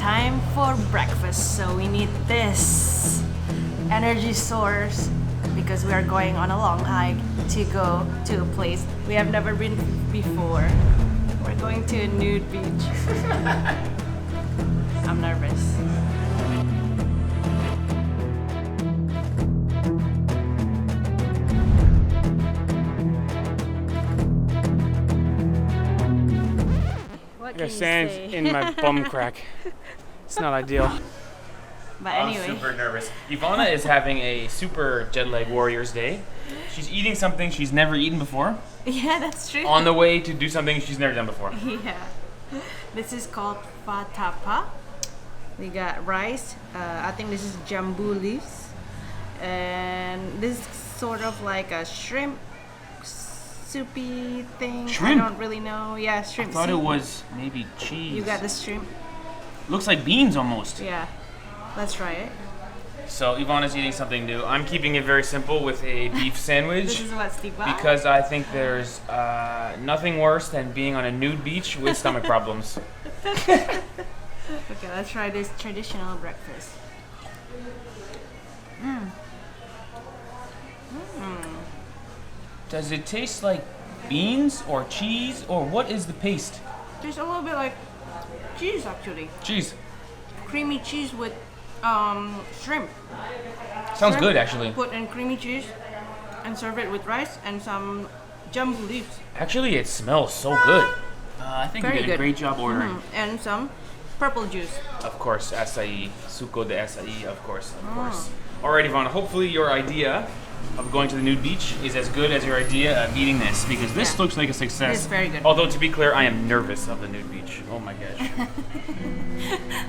time for breakfast, so we need this energy source because we are going on a long hike to go to a place we have never been before. We're going to a nude beach. I'm nervous. I got sand in my bum crack. It's not ideal. But anyway. I'm super nervous. Ivana is having a super jet lag warriors day. She's eating something she's never eaten before. Yeah, that's true. On the way to do something she's never done before. Yeah. This is called fatapa. We got rice. I think this is jambu leaves. And this is sort of like a shrimp soupy thing. Shrimp? I don't really know. Yeah, shrimp. I thought soup. it was maybe cheese. You got the shrimp. Looks like beans almost. Yeah. Let's try it. So Ivana's eating something new. I'm keeping it very simple with a beef sandwich. This is what Steve got. Because I think there's nothing worse than being on a nude beach with stomach problems. Okay, let's try this traditional breakfast. Does it taste like beans or cheese or what is the paste? Tastes a little bit like cheese actually. Cheese. Creamy cheese with shrimp. Sounds Shrimp good actually. Put in creamy cheese and serve it with rice and some jambu leaves. Actually, it smells so good. I think Very you did a good. great job ordering. And some purple juice. Of course, acai, suco de acai, of course. Alright, Ivana, hopefully your idea of going to the nude beach is as good as your idea of eating this, because this looks like a success. It's very good. Although, to be clear, I am nervous of the nude beach. Oh my gosh.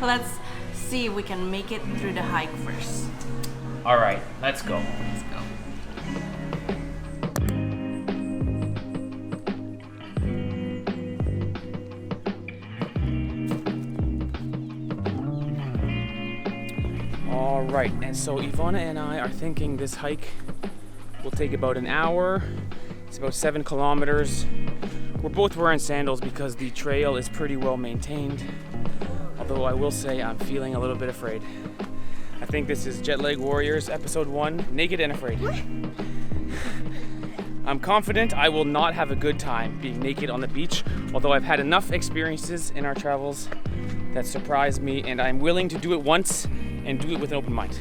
Let's see if we can make it through the hike first. Alright, let's go. Let's go. Alright, and so Ivana and I are thinking this hike will take about an hour. It's about 7 kilometers. We're both wearing sandals because the trail is pretty well maintained. Although I will say I'm feeling a little bit afraid. I think this is Jet Lag Warriors episode 1, Naked and Afraid. I'm confident I will not have a good time being naked on the beach, although I've had enough experiences in our travels that surprised me, and I'm willing to do it once and do it with an open mind.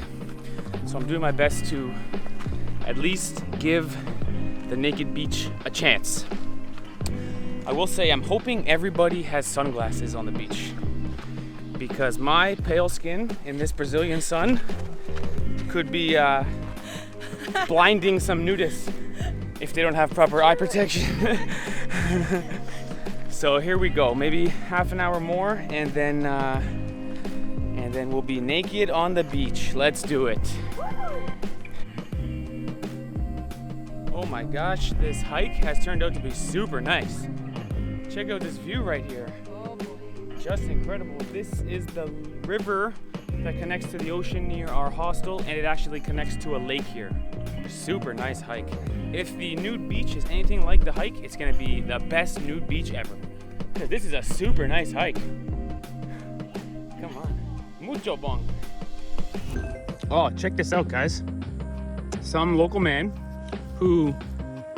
So I'm doing my best to at least give the naked beach a chance. I will say I'm hoping everybody has sunglasses on the beach, because my pale skin in this Brazilian sun could be blinding some nudists if they don't have proper eye protection. So here we go, maybe half an hour more and then we'll be naked on the beach. Let's do it. Oh my gosh, this hike has turned out to be super nice. Check out this view right here. Just incredible. This is the river that connects to the ocean near our hostel, and it actually connects to a lake here. Super nice hike. If the nude beach is anything like the hike, it's gonna be the best nude beach ever. This is a super nice hike. Come on. Mucho bon. Oh, check this out, guys. Some local man who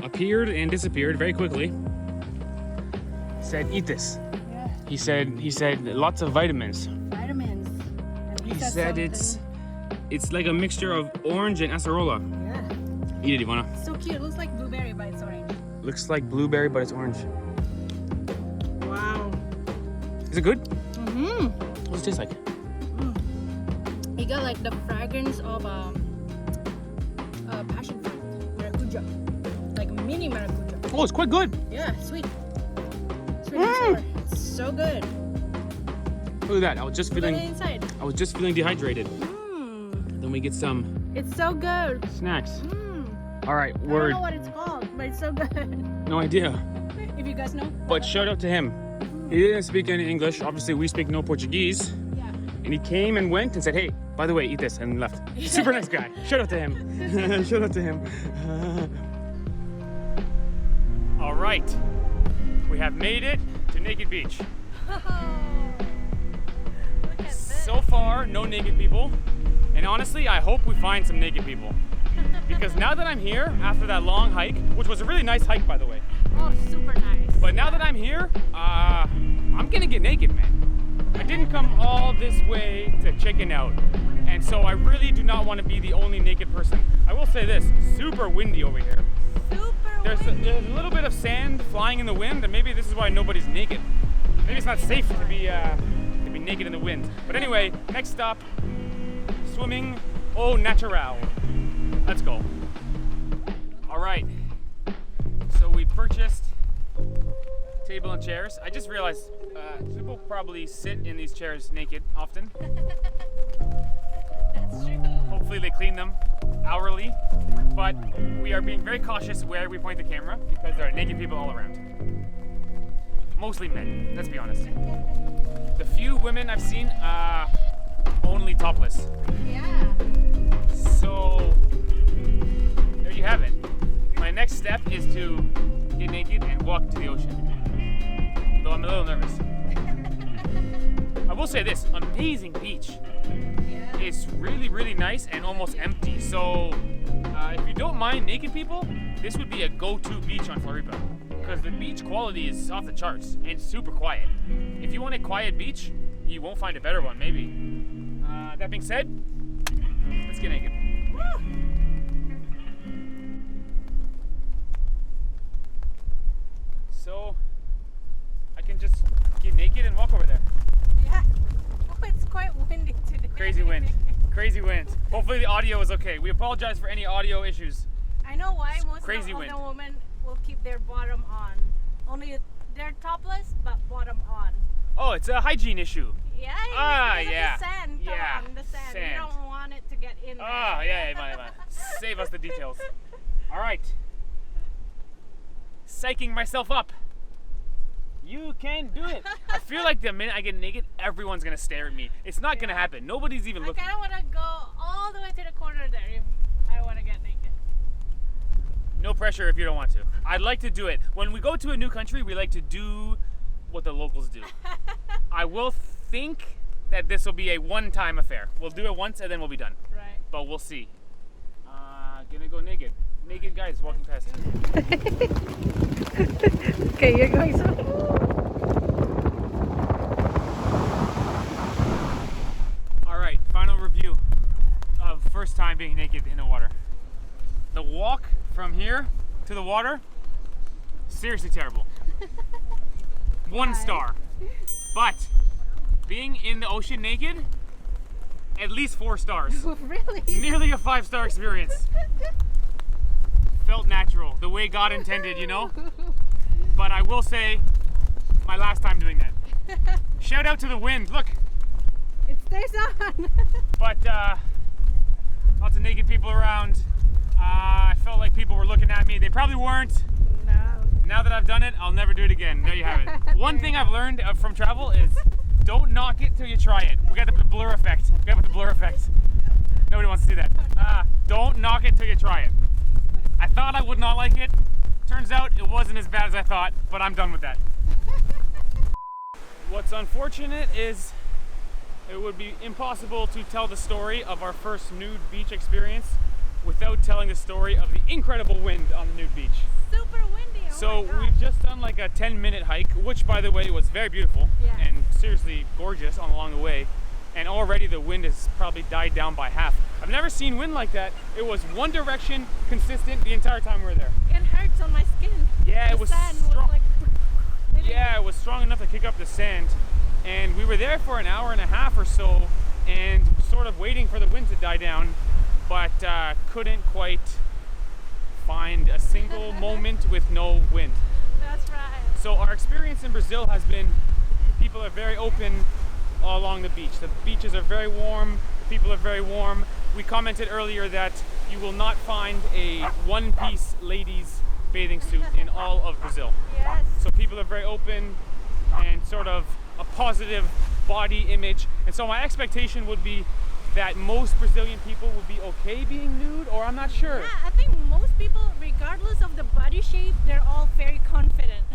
appeared and disappeared very quickly said, "Eat this." Yeah. He said lots of vitamins. Vitamins. He said it's like a mixture of orange and acerola. Yeah. Eat it, Ivana. So cute. It looks like blueberry, but it's orange. Looks like blueberry, but it's orange. Wow. Is it good? Mm-hmm. What does it taste like? It got like the fragrance of passion fruit, maracuja, like mini maracuja. Oh, it's quite good. Yeah, sweet. Sweet and sour. It's so good. Look at that. I was just Put it feeling inside. dehydrated. Then we get some It's so good. snacks. All right, I don't word. know what it's called, but it's so good. No idea. If you guys know. But shout out to him. He didn't speak any English. Obviously, we speak no Portuguese. Yeah. And he came and went and said, "Hey, by the way, eat this," and left. Super nice guy. Shout out to him. Shout out to him. All right, we have made it to Naked Beach. Look at this. So far, no naked people. And honestly, I hope we find some naked people. Because now that I'm here, after that long hike, which was a really nice hike, by the way. Oh, super nice. But now that I'm here, I'm gonna get naked, man. I didn't come all this way to chicken out. And so I really do not want to be the only naked person. I will say this, super windy over here. There's a little bit of sand flying in the wind, and maybe this is why nobody's naked. Maybe it's not safe to be naked in the wind. But anyway, next stop, swimming au natural. Let's go. All right, so we purchased table and chairs. I just realized people probably sit in these chairs naked often. That's true. Hopefully they clean them hourly, but we are being very cautious where we point the camera because there are naked people all around. Mostly men, let's be honest. The few women I've seen, only topless. Yeah. So, there you have it. My next step is to get naked and walk to the ocean. Though I'm a little nervous. I will say this, amazing beach. It's really, really nice and almost empty. So, if you don't mind naked people, this would be a go-to beach on Floripa. Because the beach quality is off the charts and super quiet. If you want a quiet beach, you won't find a better one, maybe. That being said, let's get naked. So, I can just get naked and walk over there. Yeah. Oh, it's quite windy today. Crazy wind. Crazy wind. Hopefully the audio is okay. We apologize for any audio issues. I know why most Crazy of wind. the women will keep their bottom on. Only they're topless, but bottom on. Oh, it's a hygiene issue. Yeah. Ah, because yeah. Of the sand. Come Yeah, on, the sand. sand. You don't want it to get in there. Oh, yeah. Save us the details. All right. Psyching myself up. You can do it. I feel like the minute I get naked, everyone's gonna stare at me. It's not gonna happen. Nobody's even I looking. kind of want to go all the way to the corner there if I want to get naked. No pressure if you don't want to. I'd like to do it. When we go to a new country, we like to do what the locals do. I will think that this will be a one-time affair. We'll do it once and then we'll be done. Right. But we'll see. Gonna go naked. Naked guys walking past. Okay, you're going so. All right, final review of first time being naked in the water. The walk from here to the water, seriously terrible. 1 star. But being in the ocean naked, at least 4 stars. Really? Nearly a 5-star experience. Felt natural, the way God intended, you know? But I will say, my last time doing that. Shout out to the wind, look. It stays on. But lots of naked people around. I felt like people were looking at me. They probably weren't. No. Now that I've done it, I'll never do it again. There you have it. One thing I've learned from travel is don't knock it till you try it. We got the blur effect. Nobody wants to see that. Don't knock it till you try it. I thought I would not like it. Turns out it wasn't as bad as I thought, but I'm done with that. What's unfortunate is it would be impossible to tell the story of our first nude beach experience without telling the story of the incredible wind on the nude beach. Super windy. Oh So my God. we've just done like a 10-minute hike, which by the way was very beautiful and seriously gorgeous along the way. And already the wind has probably died down by half. I've never seen wind like that. It was one direction, consistent the entire time we were there. It hurts on my skin. Yeah, it was sand strong. was like. Yeah, it was strong enough to kick up the sand. And we were there for an hour and a half or so and sort of waiting for the wind to die down, but couldn't quite find a single moment with no wind. That's right. So our experience in Brazil has been, people are very open all along the beach. The beaches are very warm, the people are very warm. We commented earlier that you will not find a one-piece ladies bathing suit in all of Brazil. Yes. So people are very open and sort of a positive body image. And so my expectation would be that most Brazilian people would be okay being nude, or I'm not sure. Yeah, I think most people, regardless of the body shape, they're all very confident.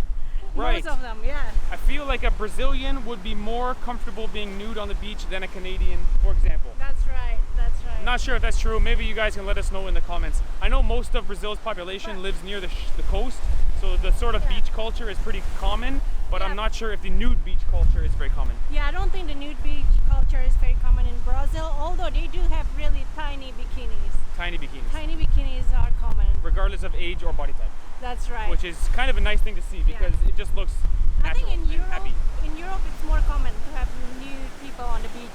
Right. Most of them, yeah. I feel like a Brazilian would be more comfortable being nude on the beach than a Canadian, for example. That's right. That's right. I'm not sure if that's true. Maybe you guys can let us know in the comments. I know most of Brazil's population lives near the coast, so the sort of beach culture is pretty common, but I'm not sure if the nude beach culture is very common. Yeah, I don't think the nude beach culture is very common in Brazil, although they do have really tiny bikinis. Tiny bikinis. Tiny bikinis are common. Regardless of age or body type. That's right. Which is kind of a nice thing to see because it just looks natural I think and happy. in Europe it's more common to have nude people on the beach.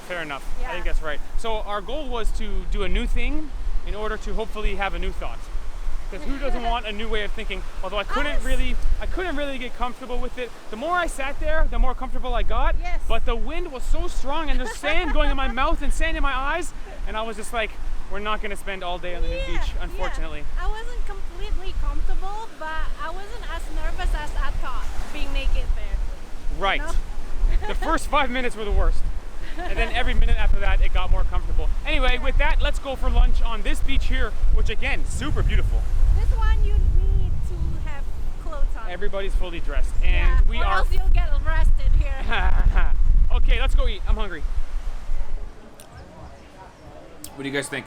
Fair enough. Yeah. I think that's right. So our goal was to do a new thing in order to hopefully have a new thought. Because who doesn't want a new way of thinking? Although I couldn't really get comfortable with it. The more I sat there, the more comfortable I got. Yes. But the wind was so strong and there's sand going in my mouth and sand in my eyes, and I was just like, we're not going to spend all day on the new beach, unfortunately. Yeah. I wasn't completely comfortable, but I wasn't as nervous as I thought being naked there. Right. You know? The first 5 minutes were the worst. And then every minute after that, it got more comfortable. Anyway, with that, let's go for lunch on this beach here, which again, super beautiful. This one you need to have clothes on. Everybody's fully dressed, and we or are. else you'll get arrested here. Okay, let's go eat. I'm hungry. What do you guys think?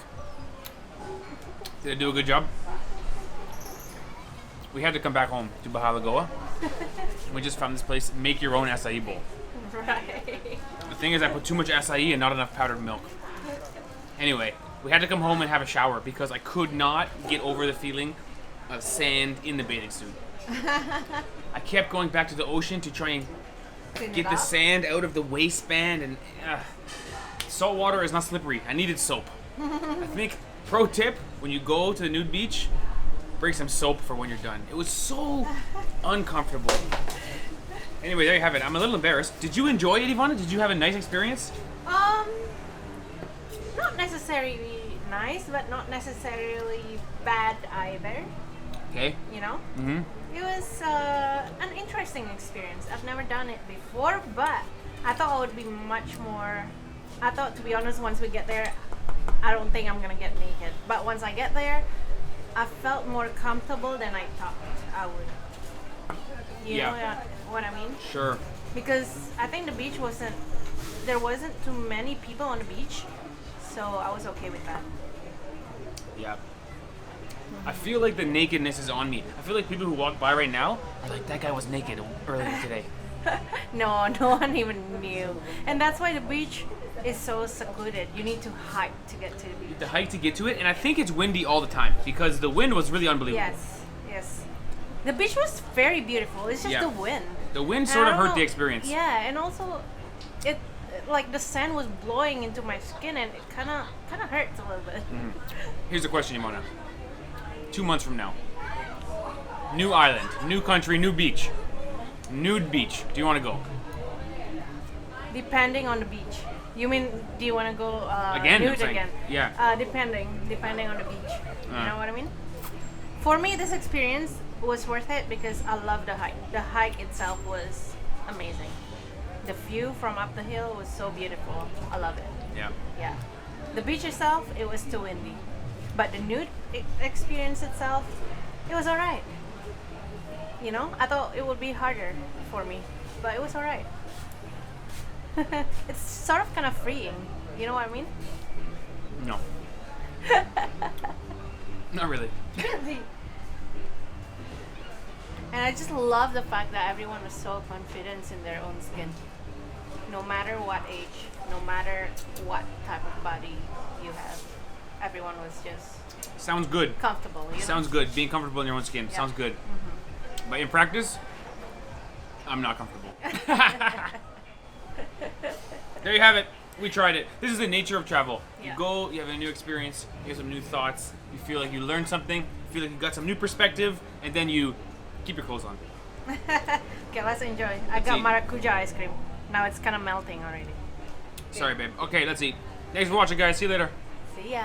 Did I do a good job? We had to come back home to Barra da Lagoa. We just found this place, make your own acai bowl. Right. The thing is, I put too much acai and not enough powdered milk. Anyway, we had to come home and have a shower because I could not get over the feeling of sand in the bathing suit. I kept going back to the ocean to try and get the sand out of the waistband, and salt water is not slippery. I needed soap. I think, pro tip, when you go to the nude beach, bring some soap for when you're done. It was so uncomfortable. Anyway, there you have it. I'm a little embarrassed. Did you enjoy it, Ivana? Did you have a nice experience? Not necessarily nice, but not necessarily bad either. Okay. You know? Mm-hmm. It was an interesting experience. I've never done it before, but I thought it would be much more. I thought, to be honest, once we get there, I don't think I'm gonna get naked. But once I get there, I felt more comfortable than I thought I would. You know what I mean? Sure. Because I think the beach there wasn't too many people on the beach, so I was okay with that. Yeah. I feel like the nakedness is on me. I feel like people who walk by right now are like, that guy was naked earlier today. No one even knew. And that's why the beach is so secluded. You need to hike to get to the beach. The hike to get to it, and I think it's windy all the time because the wind was really unbelievable. Yes. The beach was very beautiful. It's just the wind. The wind sort of hurt the experience. Yeah, and also it like the sand was blowing into my skin, and it kind of hurts a little bit. Mm-hmm. Here's a question, Imana. 2 months from now, new island, new country, new beach, nude beach. Do you want to go? Depending on the beach. You mean, do you want to go again? nude again? Yeah. Depending on the beach. You know what I mean? For me, this experience was worth it because I love the hike. The hike itself was amazing. The view from up the hill was so beautiful. I love it. Yeah. The beach itself, it was too windy. But the nude experience itself, it was alright. You know, I thought it would be harder for me, but it was alright. It's sort of kind of freeing. You know what I mean? No. Not really. And I just love the fact that everyone was so confident in their own skin. No matter what age, no matter what type of body you have, everyone was just Sounds good. comfortable. You know? Sounds good. Being comfortable in your own skin. Yeah. Sounds good. Mm-hmm. But in practice, I'm not comfortable. There you have it. We tried it. This is the nature of travel. Yeah. You go, you have a new experience, you have some new thoughts, you feel like you learned something, you feel like you got some new perspective, and then you keep your clothes on. Okay, let's enjoy. I got maracuja ice cream. Now it's kind of melting already. Sorry, babe. Okay, let's eat. Thanks for watching, guys. See you later. See ya.